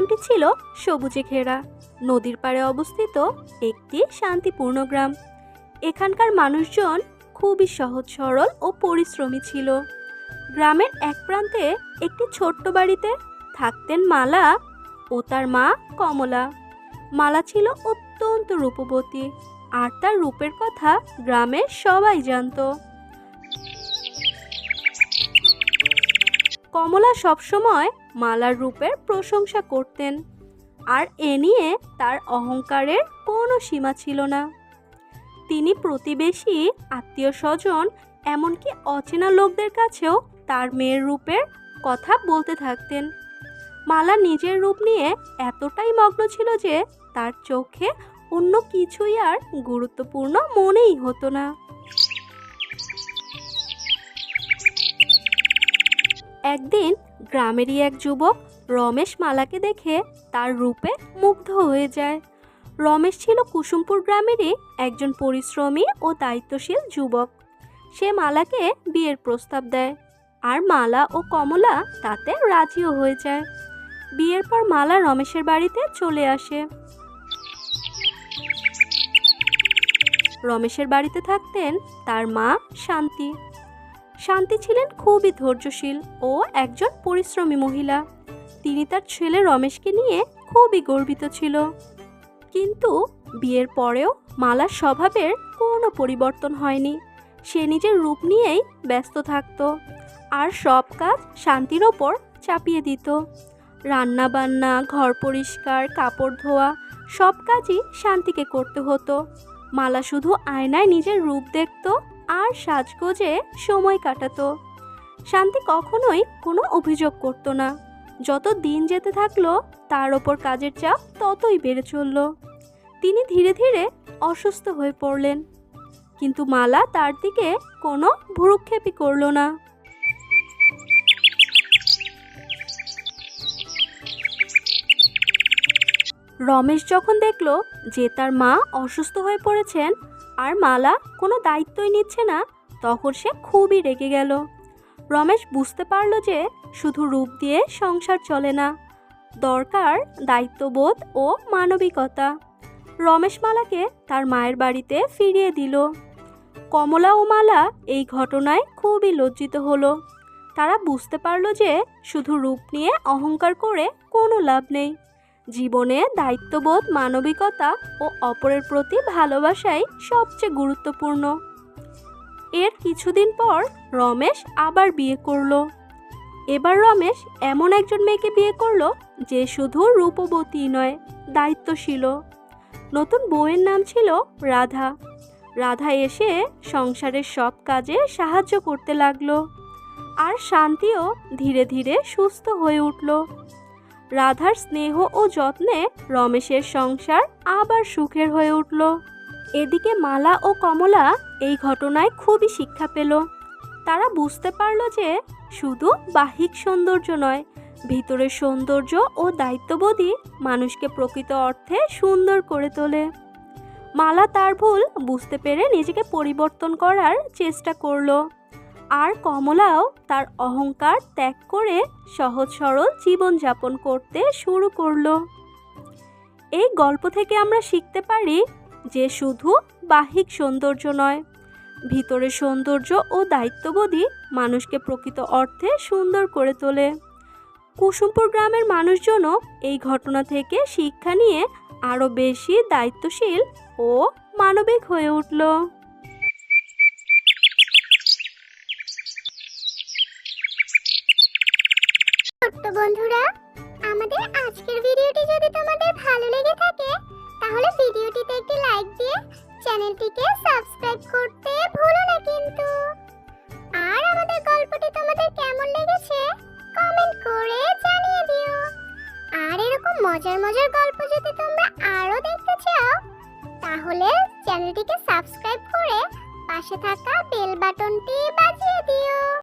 গ্রামটি ছিল সবুজে ঘেরা, নদীর পাড়ে অবস্থিত একটি শান্তিপূর্ণ গ্রাম। এখানকার মানুষজন খুবই সহজ সরল ও পরিশ্রমী ছিল। গ্রামের এক প্রান্তে একটি ছোট্ট বাড়িতে থাকতেন মালা ও তার মা কমলা। মালা ছিল অত্যন্ত রূপবতী, আর তার রূপের কথা গ্রামের সবাই জানত। কমলা সবসময় মালার রূপের প্রশংসা করতেন, আর এ নিয়ে তার অহংকারের কোনো সীমা ছিল না। তিনি প্রতিবেশী, আত্মীয় স্বজন, এমনকি অচেনা লোকদের কাছেও তার মেয়ের রূপের কথা বলতে থাকতেন। মালা নিজের রূপ নিয়ে এতটাই মগ্ন ছিল যে তার চোখে অন্য কিছুই আর গুরুত্বপূর্ণ মনেই হতো না। একদিন গ্রামেরই এক যুবক রমেশ মালাকে দেখে তার রূপে মুগ্ধ হয়ে যায়। রমেশ ছিল কুসুমপুর গ্রামেরই একজন পরিশ্রমী ও দায়িত্বশীল যুবক। সে মালাকে বিয়ের প্রস্তাব দেয়, আর মালা ও কমলা তাতে রাজিও হয়ে যায়। বিয়ের পর মালা রমেশের বাড়িতে চলে আসে। রমেশের বাড়িতে থাকতেন তার মা শান্তি। শান্তি ছিলেন খুবই ধৈর্যশীল ও একজন পরিশ্রমী মহিলা। তিনি তার ছেলে রমেশকে নিয়ে খুবই গর্বিত ছিল। কিন্তু বিয়ের পরেও মালার স্বভাবের কোনো পরিবর্তন হয়নি। সে নিজের রূপ নিয়েই ব্যস্ত থাকত, আর সব কাজ শান্তির ওপর চাপিয়ে দিত। রান্না বান্না, ঘর পরিষ্কার, কাপড় ধোয়া, সব কাজই শান্তিকে করতে হতো। মালা শুধু আয়নায় নিজের রূপ দেখত আর সাজগোজে সময় কাটাতো। শান্তি কখনোই কোনো অভিযোগ করত না। যত দিন যেতে থাকলো তার ওপর কাজের চাপ ততই বেড়ে চলল। তিনি ধীরে ধীরে অসুস্থ হয়ে পড়লেন, কিন্তু মালা তার দিকে কোনো ভ্রুক্ষেপই করল না। রমেশ যখন দেখল যে তার মা অসুস্থ হয়ে পড়েছেন আর মালা কোনো দায়িত্বই নিচ্ছে না, তখন সে খুবই রেগে গেল। রমেশ বুঝতে পারল যে শুধু রূপ দিয়ে সংসার চলে না, দরকার দায়িত্ববোধ ও মানবিকতা। রমেশ মালাকে তার মায়ের বাড়িতে ফিরিয়ে দিল। কমলা ও মালা এই ঘটনায় খুবই লজ্জিত হলো। তারা বুঝতে পারল যে শুধু রূপ নিয়ে অহংকার করে কোনো লাভ নেই। জীবনে দায়িত্ববোধ, মানবিকতা ও অপরের প্রতি ভালোবাসাই সবচেয়ে গুরুত্বপূর্ণ। এর কিছুদিন পর রমেশ আবার বিয়ে করলো। এবার রমেশ এমন একজন মেয়েকে বিয়ে করলো যে শুধু রূপবতী নয়, দায়িত্বশীল। নতুন বউয়ের নাম ছিল রাধা। রাধা এসে সংসারের সব কাজে সাহায্য করতে লাগলো, আর শান্তিও ধীরে ধীরে সুস্থ হয়ে উঠল। রাধার স্নেহ ও যত্নে রমেশের সংসার আবার সুখের হয়ে উঠল। এদিকে মালা ও কমলা এই ঘটনায় খুবই শিক্ষা পেল। তারা বুঝতে পারল যে শুধু বাহ্যিক সৌন্দর্য নয়, ভিতরের সৌন্দর্য ও দায়িত্ববোধই মানুষকে প্রকৃত অর্থে সুন্দর করে তোলে। মালা তার ভুল বুঝতে পেরে নিজেকে পরিবর্তন করার চেষ্টা করলো, আর কমলাও তার অহংকার ত্যাগ করে সহজ সরল জীবনযাপন করতে শুরু করলো। এই গল্প থেকে আমরা শিখতে পারি যে শুধু বাহ্যিক সৌন্দর্য নয়, ভিতরের সৌন্দর্য ও দায়িত্ববোধই মানুষকে প্রকৃত অর্থে সুন্দর করে তোলে। কুসুমপুর গ্রামের মানুষজনও এই ঘটনা থেকে শিক্ষা নিয়ে আরও বেশি দায়িত্বশীল ও মানবিক হয়ে উঠল। বন্ধুরা, আমাদের আজকের ভিডিওটি যদি তোমাদের ভালো লেগে থাকে তাহলে ভিডিওটিতে একটি লাইক দিয়ে চ্যানেলটিকে সাবস্ক্রাইব করতে ভুলো না কিন্তু। আর আমাদের গল্পটি তোমাদের কেমন লেগেছে কমেন্ট করে জানিয়ে দিও। আর এরকম মজার মজার গল্প যদি তোমরা আরো দেখতে চাও তাহলে চ্যানেলটিকে সাবস্ক্রাইব করে পাশে থাকা বেল বাটনটি